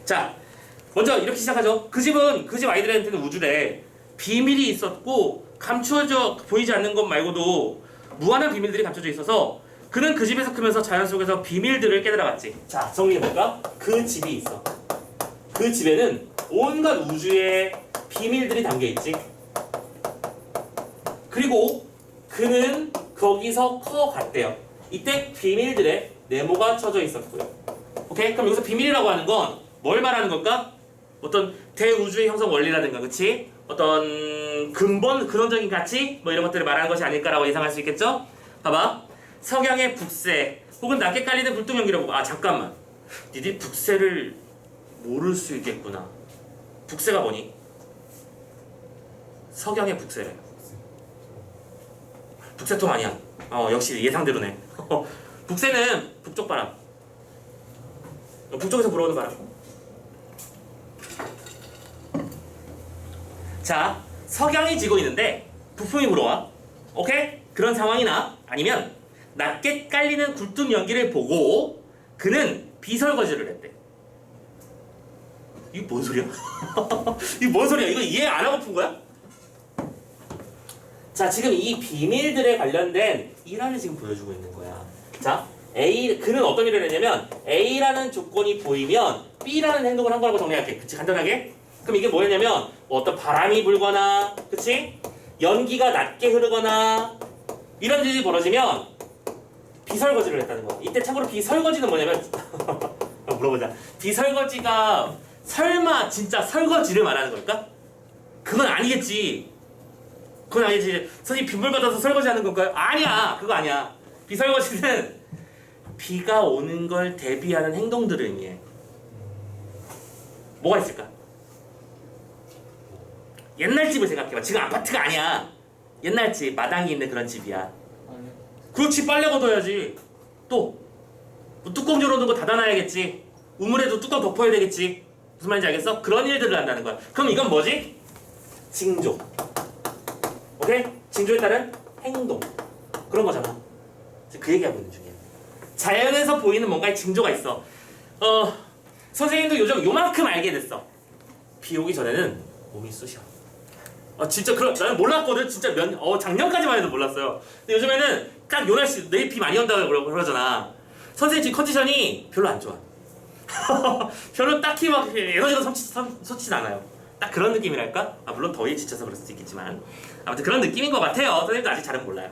자, 먼저 이렇게 시작하죠. 그 집 아이들한테는 우주래 비밀이 있었고, 감추어져 보이지 않는 것 말고도 무한한 비밀들이 감춰져 있어서 그는 그 집에서 크면서 자연 속에서 비밀들을 깨달아갔지. 자, 정리해볼까? 그 집이 있어. 그 집에는 온갖 우주의 비밀들이 담겨있지. 그리고 그는 거기서 커갔대요. 이때 비밀들의 네모가 쳐져 있었고요. 오케이? 그럼 여기서 비밀이라고 하는 건 뭘 말하는 걸까? 어떤 대우주의 형성 원리라든가, 그치? 어떤 근원적인 가치? 뭐 이런 것들을 말하는 것이 아닐까라고 예상할 수 있겠죠? 봐봐. 석양의 북새 혹은 낮게 깔리는 불똥연기라고. 잠깐만. 니들 북새를 모를 수 있겠구나. 북새가 뭐니? 석양의 북새래. 북새통 아니야. 역시 예상대로네. 북새는 북쪽 바람. 북쪽에서 불어오는 바람. 자, 석양이 지고 있는데 북풍이 불어와. 오케이? 그런 상황이나 아니면 낮게 깔리는 굴뚝 연기를 보고 그는 비설거지를 했대. 이게 뭔 소리야? 이게 뭔 소리야? 이거 이해 안 하고 푼 거야? 자, 지금 이 비밀들에 관련된 일환을 지금 보여주고 있는 거야. 자, 그는 어떤 일을 했냐면 A라는 조건이 보이면 B라는 행동을 한 거라고 정리할게. 그치? 간단하게. 그럼 이게 뭐였냐면 어떤 바람이 불거나, 그치? 연기가 낮게 흐르거나 이런 일이 벌어지면 비설거지를 했다는 거야. 이때 참고로 비설거지는 뭐냐면 물어보자. 비설거지가 설마 진짜 설거지를 말하는 걸까? 그건 아니겠지. 그건 아니지. 선생님 빗물 받아서 설거지하는 건가요? 아니야. 그거 아니야. 비설거지는 비가 오는 걸 대비하는 행동들을 의미해. 뭐가 있을까? 옛날 집을 생각해봐. 지금 아파트가 아니야. 옛날 집, 마당이 있는 그런 집이야. 그렇지, 빨래 걷어야지. 또 뭐 뚜껑 열어놓은 거 닫아놔야겠지. 우물에도 뚜껑 덮어야 되겠지. 무슨 말인지 알겠어? 그런 일들을 한다는 거야. 그럼 이건 뭐지? 징조. 오케이? 징조에 따른 행동. 그런 거잖아. 그 얘기하고 있는 중이야. 자연에서 보이는 뭔가의 징조가 있어. 선생님도 요즘 요만큼 알게 됐어. 비 오기 전에는 몸이 쑤셔. 진짜 나는 몰랐거든. 진짜 작년까지만 해도 몰랐어요. 근데 요즘에는 딱 요 날씨 내일 비 많이 온다고 그러잖아. 선생님 지금 컨디션이 별로 안 좋아. 별로 딱히 막 에너지가 솟진 않아요. 딱 그런 느낌이랄까? 물론 더위에 지쳐서 그럴 수도 있겠지만 아무튼 그런 느낌인 것 같아요. 선생님도 아직 잘은 몰라요.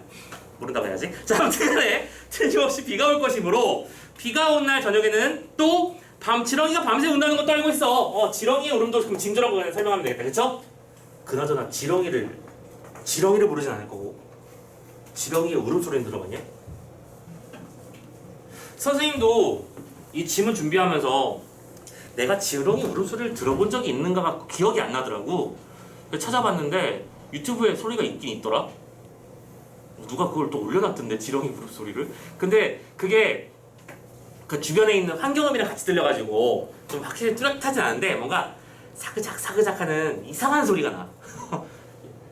모른다고 해야지. 자, 아무튼 간에 틀림없이 비가 올 것이므로 비가 온 날 저녁에는 또 지렁이가 밤새 운다는 것도 알고 있어. 지렁이의 울음도 그럼 징조라고 그냥 설명하면 되겠다. 그쵸? 그나저나 지렁이를 부르진 않을 거고 지렁이의 울음소리는 들어봤냐? 선생님도 이 지문 준비하면서 내가 지렁이 울음소리를 들어본 적이 있는가가 기억이 안 나더라고. 찾아봤는데 유튜브에 소리가 있긴 있더라. 누가 그걸 또 올려놨던데, 지렁이 울음소리를. 근데 그게 그 주변에 있는 환경음이랑 같이 들려가지고 좀 확실히 뚜렷하진 않은데 뭔가 사그작 하는 이상한 소리가 나.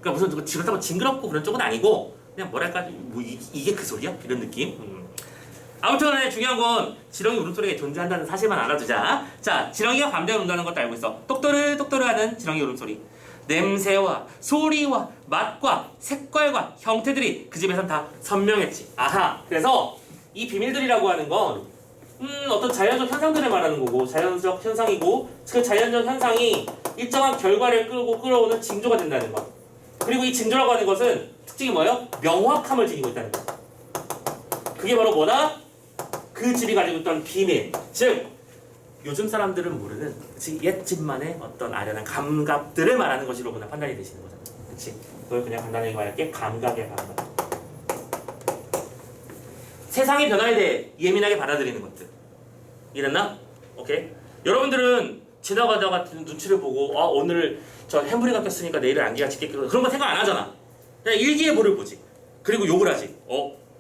그러니까 무슨 지긋하고 징그럽고 그런 쪽은 아니고 그냥 뭐랄까 뭐 이게 그 소리야? 이런 느낌. 아무튼 간에 중요한 건 지렁이 울음소리가 존재한다는 사실만 알아두자. 자, 지렁이가 밤새 운다는 것도 알고 있어. 똑또르 하는 지렁이 울음소리. 냄새와 소리와 맛과 색깔과 형태들이 그 집에선 다 선명했지. 아하. 그래서 이 비밀들이라고 하는 건 어떤 자연적 현상들을 말하는 거고, 자연적 현상이고, 그 자연적 현상이 일정한 결과를 끌어오는 징조가 된다는 거. 그리고 이 징조라고 하는 것은 특징이 뭐예요? 명확함을 지니고 있다는 거. 그게 바로 뭐다? 그 집이 가지고 있던 비밀. 즉 요즘 사람들은 모르는 옛집만의 어떤 아련한 감각들을 말하는 것이로구나 판단이 되시는 거잖아. 그치? 그걸 그냥 간단하게 말할게. 감각의 감각. 세상의 변화에 대해 예민하게 받아들이는 것들. 이랬나? 오케이? 여러분들은 지나가다가 눈치를 보고 오늘 저 햄브리가 꼈으니까 내일은 안개가 짙겠구나 그런 거 생각 안 하잖아. 그냥 일기예보를 보지. 그리고 욕을 하지.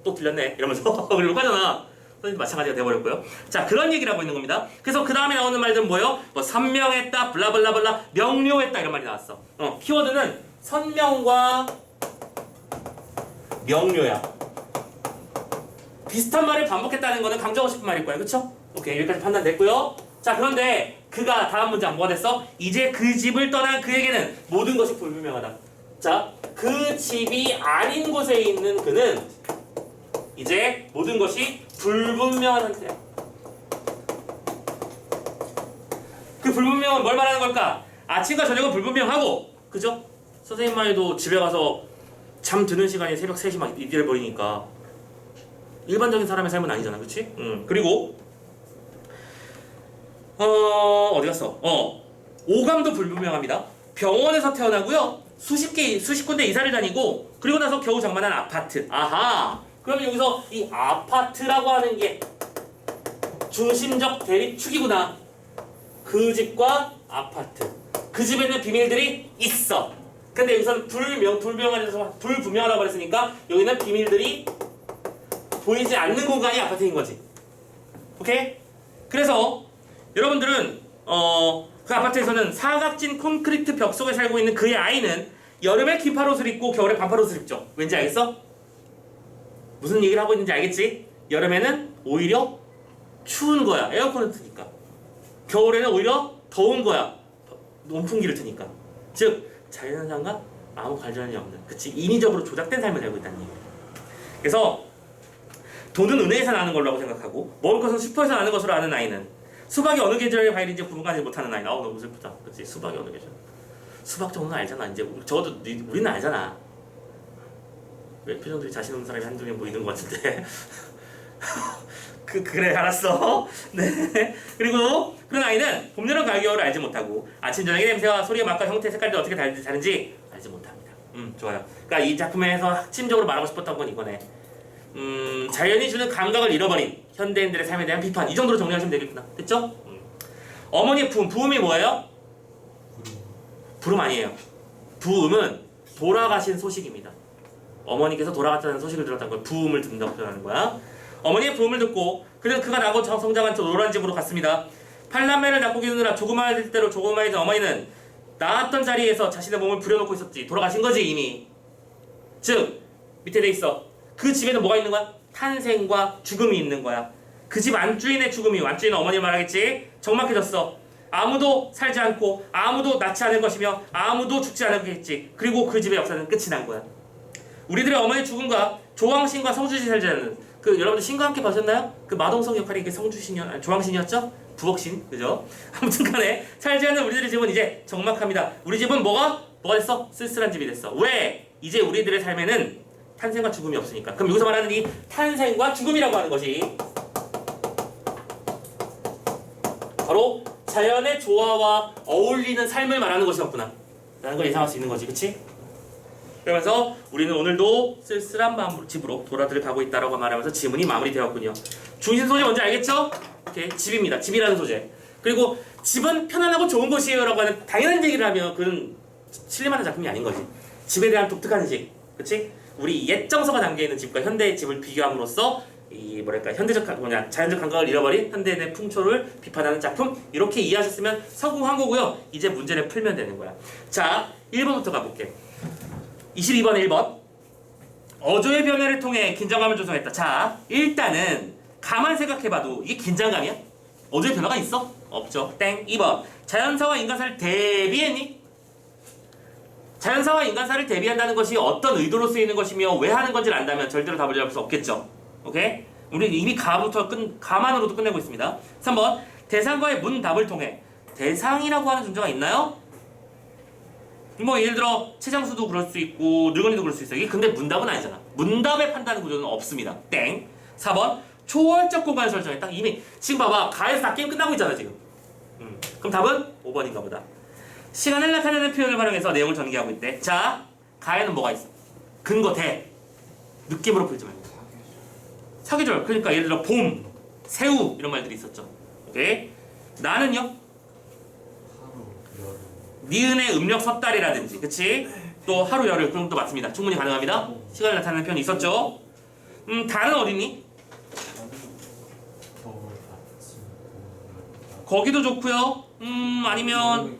또 들렸네 이러면서 그리고 가잖아. 마찬가지가 돼버렸고요. 자, 그런 얘기를 하고 있는 겁니다. 그래서 그 다음에 나오는 말들은 뭐예요? 뭐 선명했다, 블라블라블라, 명료했다 이런 말이 나왔어. 키워드는 선명과 명료야. 비슷한 말을 반복했다는 거는 강조하고 싶은 말일 거예요. 그쵸? 오케이, 여기까지 판단됐고요. 자, 그런데 그가 다음 문장 뭐가 됐어? 이제 그 집을 떠난 그에게는 모든 것이 불분명하다. 자, 그 집이 아닌 곳에 있는 그는 이제 모든 것이 불분명한 상태야. 그 불분명은 뭘 말하는 걸까? 아침과 저녁은 불분명하고, 그죠? 선생님만 해도 집에 가서 잠 드는 시간이 새벽 3시 막 이래버리니까 일반적인 사람의 삶은 아니잖아, 그치? 그리고 어디 갔어? 오감도 불분명합니다. 병원에서 태어나고요. 수십 군데 이사를 다니고 그리고 나서 겨우 장만한 아파트. 아하. 그러면 여기서 이 아파트라고 하는 게 중심적 대립축이구나. 그 집과 아파트. 그 집에는 비밀들이 있어. 근데 여기서는 불분명하다고 그랬으니까 여기는 비밀들이 보이지 않는 공간이 아파트인 거지. 오케이? 그래서 여러분들은 그 아파트에서는 사각진 콘크리트 벽 속에 살고 있는 그의 아이는 여름에 긴팔옷을 입고 겨울에 반팔옷을 입죠. 왠지 알겠어? 무슨 얘기를 하고 있는지 알겠지? 여름에는 오히려 추운 거야. 에어컨을 트니까. 겨울에는 오히려 더운 거야. 온풍기를 트니까. 즉 자연현상과 아무 관련이 없는, 그치? 인위적으로 조작된 삶을 살고 있다는 얘기야. 그래서 돈은 은행에서 나는 걸로 생각하고 먹을 것은 슈퍼에서 나는 것으로 아는 아이는 수박이 어느 계절의 과일인지 구분하지 못하는 아이. 너무 슬프다. 그치? 수박이 어느 계절. 수박 정도는 알잖아. 이제 적어도 우리는 알잖아. 왜 표정들이 자신 없는 사람이 한두 명 보이는 것 같은데. 그래 알았어. 네. 그리고 그런 아이는 봄, 여름, 가을, 겨울을 알지 못하고 아침, 저녁의 냄새와 소리의 맛과 형태, 색깔이 어떻게 다른지 알지 못합니다. 좋아요. 그러니까 이 작품에서 핵심적으로 말하고 싶었던 건 이거네. 자연이 주는 감각을 잃어버린 현대인들의 삶에 대한 비판. 이 정도로 정리하시면 되겠구나. 됐죠? 어머니의 부음. 부음이 뭐예요? 부름 아니에요. 부음은 돌아가신 소식입니다. 어머니께서 돌아갔다는 소식을 들었다는 걸 부음을 듣는다고 표현하는 거야. 어머니의 부음을 듣고 그가 나고 성장한 노란 집으로 갔습니다. 팔남매를 낳고 기르느라 조그마해질 대로 조그마해진 어머니는 낳았던 자리에서 자신의 몸을 부려놓고 있었지. 돌아가신 거지 이미. 즉 밑에 돼 있어. 그 집에는 뭐가 있는 거야? 탄생과 죽음이 있는 거야. 그 집 안주인의 죽음이, 안주인은 어머니 말하겠지. 적막해졌어. 아무도 살지 않고 아무도 낳지 않을 것이며 아무도 죽지 않겠지. 그리고 그 집의 역사는 끝이 난 거야. 우리들의 어머니의 죽음과 조왕신과 성주신 살지 않는, 여러분들 신과 함께 보셨나요? 그 마동석 역할이 조왕신이었죠? 부엌신, 그죠? 아무튼 간에 살지 않는 우리들의 집은 이제 적막합니다. 우리 집은 뭐가 됐어? 쓸쓸한 집이 됐어. 왜? 이제 우리들의 삶에는 탄생과 죽음이 없으니까. 그럼 여기서 말하는 이 탄생과 죽음이라고 하는 것이 바로 자연의 조화와 어울리는 삶을 말하는 것이었구나 라는 걸 예상할 수 있는 거지. 그치? 그러면서 우리는 오늘도 쓸쓸한 마음으로 집으로 돌아들 가고 있다라고 말하면서 지문이 마무리되었군요. 중심 소재 뭔지 알겠죠? 오케이. 집입니다. 집이라는 소재. 그리고 집은 편안하고 좋은 곳이에요 라고 하는 당연한 얘기를 하면 그건 신뢰하는 작품이 아닌 거지. 집에 대한 독특한 인식. 그치? 우리 옛 정서가 담겨있는 집과 현대의 집을 비교함으로써 자연적 감각을 잃어버린 현대인의 풍초를 비판하는 작품, 이렇게 이해하셨으면 성공한 거고요. 이제 문제를 풀면 되는 거야. 자, 1번부터 가볼게. 22번 1번. 어조의 변화를 통해 긴장감을 조성했다. 자, 일단은 가만 생각해봐도 이게 긴장감이야? 어조의 변화가 있어? 없죠. 땡. 2번. 자연사와 인간사를 대비했니? 자연사와 인간사를 대비한다는 것이 어떤 의도로 쓰이는 것이며 왜 하는 건지를 안다면 절대로 답을 잡을 수 없겠죠. 오케이? 우리 이미 가만으로도 끝내고 있습니다. 3번. 대상과의 문답을 통해. 대상이라고 하는 존재가 있나요? 뭐 예를 들어 최장수도 그럴 수 있고 늙은이도 그럴 수 있어. 이게 근데 문답은 아니잖아. 문답에 판단하는 구조는 없습니다. 땡. 4번. 초월적 공간을 설정했다. 이미 지금 봐봐. 가에서 다 게임 끝나고 있잖아 지금. 그럼 답은 5번인가 보다. 시간을 나타내는 표현을 활용해서 내용을 전개하고 있대. 자, 가에는 뭐가 있어? 근거 대. 느낌으로 풀지 말고. 사계절. 그러니까 예를 들어 봄, 새우 이런 말들이 있었죠. 오케이? 나는요? 니은의 음력 섣달이라든지, 그치? 또 하루 열흘, 그런 것도 맞습니다. 충분히 가능합니다. 시간을 나타내는 표현이 있었죠. 다는 어디니? 거기도 좋고요. 아니면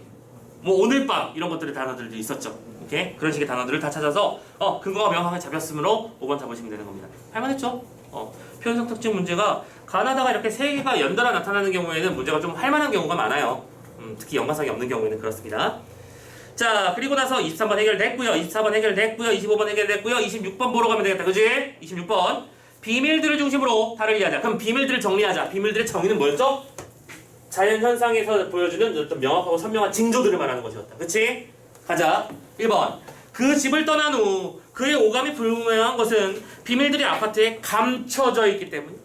뭐 오늘 밤 이런 것들의 단어들도 있었죠. 오케이? 그런 식의 단어들을 다 찾아서 근거가 명확하게 잡혔으므로 5번 잡으시면 되는 겁니다. 할만했죠? 표현성 특징 문제가 가나다가 이렇게 세 개가 연달아 나타나는 경우에는 문제가 좀 할만한 경우가 많아요. 특히 연관성이 없는 경우에는 그렇습니다. 자, 그리고 나서 23번 해결됐고요. 24번 해결됐고요. 25번 해결됐고요. 26번 보러 가면 되겠다. 그지? 26번. 비밀들을 중심으로 다를 이해하자. 그럼 비밀들을 정리하자. 비밀들의 정의는 뭐였죠? 자연현상에서 보여주는 어떤 명확하고 선명한 징조들을 말하는 것이었다. 그치? 가자. 1번. 그 집을 떠난 후 그의 오감이 불분명한 것은 비밀들이 아파트에 감춰져 있기 때문이야.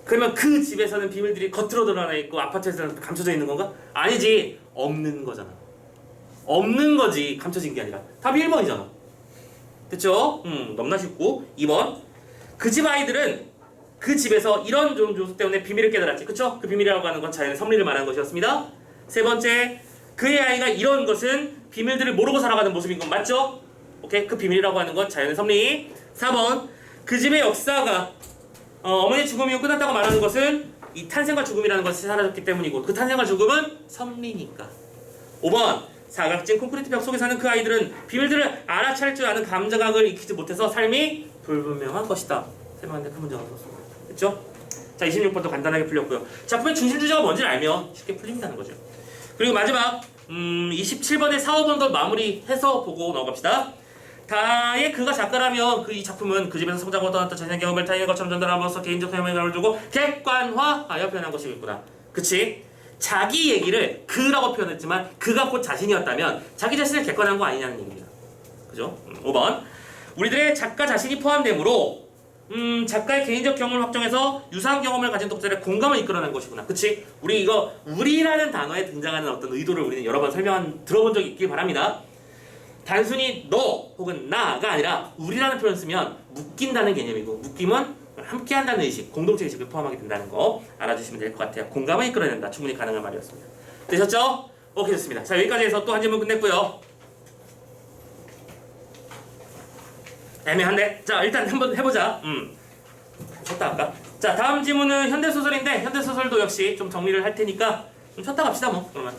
그러면 그 집에서는 비밀들이 겉으로 드러나 있고 아파트에서는 감춰져 있는 건가? 아니지. 없는 거잖아. 없는 거지. 감춰진 게 아니라. 답이 1번이잖아. 됐죠? 너무나 쉽고. 2번. 그 집 아이들은 그 집에서 이런 요소 때문에 비밀을 깨달았지. 그쵸? 그 비밀이라고 하는 건 자연의 섭리를 말하는 것이었습니다. 세 번째. 그의 아이가 이런 것은 비밀들을 모르고 살아가는 모습인 건 맞죠? 오케이? 그 비밀이라고 하는 건 자연의 섭리. 4번. 그 집의 역사가 어머니의 죽음이 끝났다고 말하는 것은 이 탄생과 죽음이라는 것이 사라졌기 때문이고 그 탄생과 죽음은 섭리니까. 5번. 사각진 콘크리트 벽 속에 사는 그 아이들은 비밀들을 알아차릴 줄 아는 감각을 익히지 못해서 삶이 불분명한 것이다. 설명하는데 큰 문제가 없었습니다. 됐죠? 자, 26번도 간단하게 풀렸고요. 작품의 중심 주제가 뭔지를 알면 쉽게 풀린다는 거죠. 그리고 마지막 27번에 4, 5번 더 마무리해서 보고 넘어갑시다. 다의 그가 작가라면 그 이 작품은 그 집에서 성장하고 떠났던 자신의 경험을 타인의 것처럼 전달함으로써 개인적 설명을 두고 객관화하여 표현한 것이겠구나. 그치? 자기 얘기를 그라고 표현했지만 그가 곧 자신이었다면 자기 자신을 객관한 거 아니냐는 얘기입니다. 그죠? 5번 우리들의 작가 자신이 포함되므로 작가의 개인적 경험을 확정해서 유사한 경험을 가진 독자의 공감을 이끌어낸 것이구나. 그치? 우리라는 단어에 등장하는 어떤 의도를 우리는 여러 번 들어본 적이 있길 바랍니다. 단순히 너 혹은 나가 아니라 우리라는 표현을 쓰면 묶인다는 개념이고 묶임은 함께한다는 의식, 공동체 의식을 포함하게 된다는 거 알아주시면 될 것 같아요. 공감을 이끌어낸다. 충분히 가능한 말이었습니다. 되셨죠? 오케이, 좋습니다. 자, 여기까지 해서 또 한 질문 끝냈고요. 애매한데? 자, 일단 한번 해보자. 쉬었다 할까? 자, 다음 질문은 현대소설인데 현대소설도 역시 좀 정리를 할 테니까 좀 쉬었다 갑시다 뭐. 그러면